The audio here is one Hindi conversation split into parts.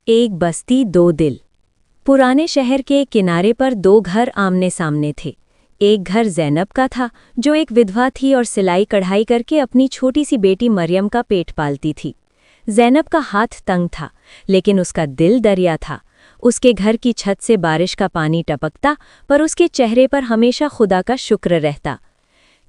एक बस्ती दो दिल। पुराने शहर के किनारे पर दो घर आमने सामने थे। एक घर ज़ैनब का था, जो एक विधवा थी और सिलाई कढ़ाई करके अपनी छोटी सी बेटी मरियम का पेट पालती थी। ज़ैनब का हाथ तंग था, लेकिन उसका दिल दरिया था। उसके घर की छत से बारिश का पानी टपकता, पर उसके चेहरे पर हमेशा खुदा का शुक्र रहता।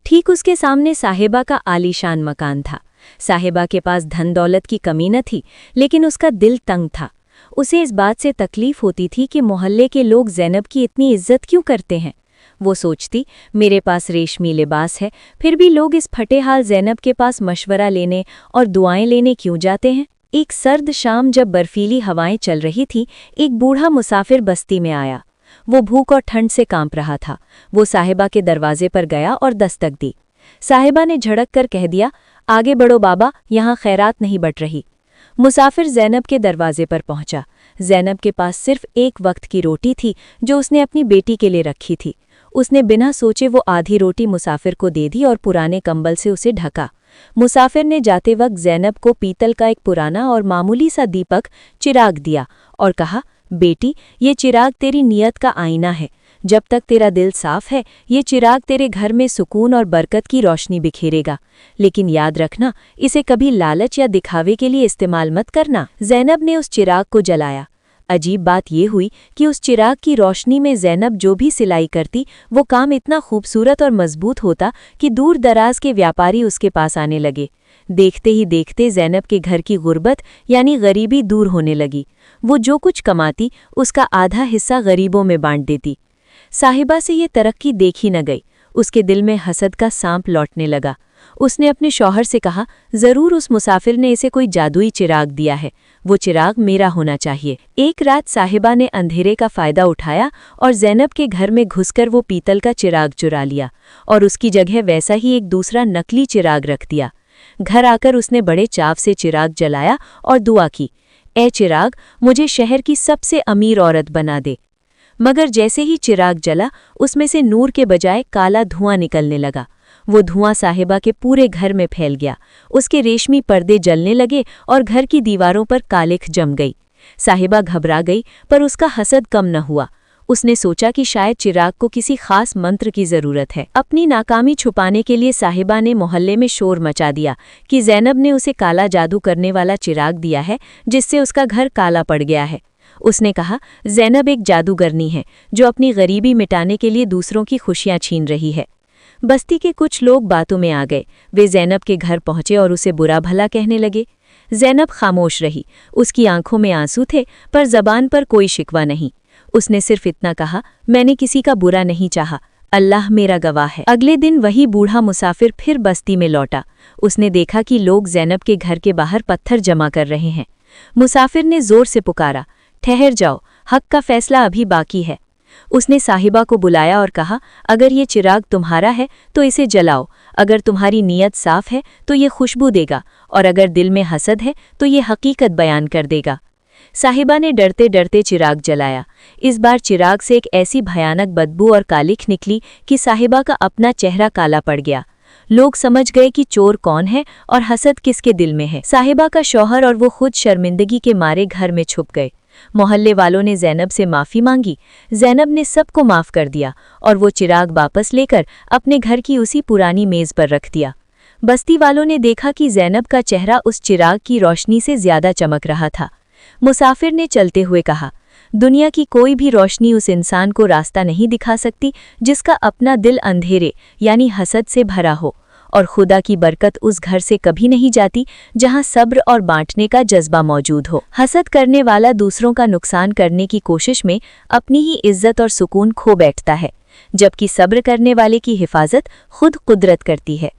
ठीक उसके सामने साहिबा का आलीशान मकान था। साहिबा के पास धन दौलत की कमी न थी, लेकिन उसका दिल तंग था। उसे इस बात से तकलीफ होती थी कि मोहल्ले के लोग ज़ैनब की इतनी इज्जत क्यों करते हैं। वो सोचती, मेरे पास रेशमी लिबास है, फिर भी लोग इस फटेहाल ज़ैनब के पास मशवरा लेने और दुआएं लेने क्यों जाते हैं। एक सर्द शाम जब बर्फीली हवाएं चल रही थी, एक बूढ़ा मुसाफिर बस्ती में आया। वो भूख और ठंड से कांप रहा था। वो साहिबा के दरवाजे पर गया और दस्तक दी। साहिबा ने झड़क कर कह दिया, आगे बढ़ो बाबा, यहाँ खैरात नहीं बट रही। मुसाफिर ज़ैनब के दरवाजे पर पहुंचा। ज़ैनब के पास सिर्फ एक वक्त की रोटी थी, जो उसने अपनी बेटी के लिए रखी थी। उसने बिना सोचे वो आधी रोटी मुसाफिर को दे दी और पुराने कंबल से उसे ढका। मुसाफिर ने जाते वक्त ज़ैनब को पीतल का एक पुराना और मामूली सा दीपक चिराग दिया और कहा, बेटी, ये चिराग तेरी नियत का आईना है। जब तक तेरा दिल साफ है, ये चिराग तेरे घर में सुकून और बरकत की रोशनी बिखेरेगा। लेकिन याद रखना, इसे कभी लालच या दिखावे के लिए इस्तेमाल मत करना। ज़ैनब ने उस चिराग को जलाया। अजीब बात यह हुई कि उस चिराग की रोशनी में ज़ैनब जो भी सिलाई करती, वो काम इतना खूबसूरत और मजबूत होता कि दूर दराज के व्यापारी उसके पास आने लगे। देखते ही देखते ज़ैनब के घर की गुर्बत यानी गरीबी दूर होने लगी। वो जो कुछ कमाती, उसका आधा हिस्सा गरीबों में बांट देती। साहिबा से ये तरक्की देखी न गई। उसके दिल में हसद का सांप लौटने लगा। उसने अपने शौहर से कहा, ज़रूर उस मुसाफिर ने इसे कोई जादुई चिराग दिया है। वो चिराग मेरा होना चाहिए। एक रात साहिबा ने अंधेरे का फ़ायदा उठाया और ज़ैनब के घर में घुसकर वो पीतल का चिराग चुरा लिया और उसकी जगह वैसा ही एक दूसरा नकली चिराग रख दिया। घर आकर उसने बड़े चाव से चिराग जलाया और दुआ की, ए चिराग, मुझे शहर की सबसे अमीर औरत बना दे। मगर जैसे ही चिराग जला, उसमें से नूर के बजाय काला धुआं निकलने लगा। वो धुआं साहिबा के पूरे घर में फैल गया। उसके रेशमी पर्दे जलने लगे और घर की दीवारों पर कालिख जम गई। साहिबा घबरा गई, पर उसका हसद कम न हुआ। उसने सोचा कि शायद चिराग को किसी खास मंत्र की ज़रूरत है। अपनी नाकामी छुपाने के लिए साहिबा ने मोहल्ले में शोर मचा दिया कि ज़ैनब ने उसे काला जादू करने वाला चिराग दिया है, जिससे उसका घर काला पड़ गया है। उसने कहा, ज़ैनब एक जादूगरनी है, जो अपनी गरीबी मिटाने के लिए दूसरों की खुशियां छीन रही है। बस्ती के कुछ लोग बातों में आ गए। वे ज़ैनब के घर पहुंचे और उसे बुरा भला कहने लगे। ज़ैनब खामोश रही। उसकी आंखों में आंसू थे, पर ज़बान पर कोई शिकवा नहीं। उसने सिर्फ इतना कहा, मैंने किसी का बुरा नहीं चाहा, अल्लाह मेरा गवाह है। अगले दिन वही बूढ़ा मुसाफिर फिर बस्ती में लौटा। उसने देखा कि लोग ज़ैनब के घर के बाहर पत्थर जमा कर रहे हैं। मुसाफिर ने जोर से पुकारा, ठहर जाओ, हक का फैसला अभी बाकी है। उसने साहिबा को बुलाया और कहा, अगर ये चिराग तुम्हारा है तो इसे जलाओ। अगर तुम्हारी नीयत साफ है तो ये खुशबू देगा, और अगर दिल में हसद है तो ये हकीकत बयान कर देगा। साहिबा ने डरते डरते चिराग जलाया। इस बार चिराग से एक ऐसी भयानक बदबू और कालिख निकली कि साहिबा का अपना चेहरा काला पड़ गया। लोग समझ गए कि चोर कौन है और हसद किसके दिल में है। साहिबा का शौहर और वो खुद शर्मिंदगी के मारे घर में छुप गए। मोहल्ले वालों ने ज़ैनब से माफ़ी मांगी। ज़ैनब ने सबको माफ़ कर दिया और वो चिराग वापस लेकर अपने घर की उसी पुरानी मेज़ पर रख दिया। बस्ती वालों ने देखा कि ज़ैनब का चेहरा उस चिराग की रोशनी से ज़्यादा चमक रहा था। मुसाफिर ने चलते हुए कहा, दुनिया की कोई भी रोशनी उस इंसान को रास्ता नहीं दिखा सकती जिसका अपना दिल अंधेरे यानी हसद से भरा हो, और खुदा की बरकत उस घर से कभी नहीं जाती जहां सब्र और बांटने का जज्बा मौजूद हो। हसद करने वाला दूसरों का नुकसान करने की कोशिश में अपनी ही इज्जत और सुकून खो बैठता है, जबकि सब्र करने वाले की हिफाजत खुद कुदरत करती है।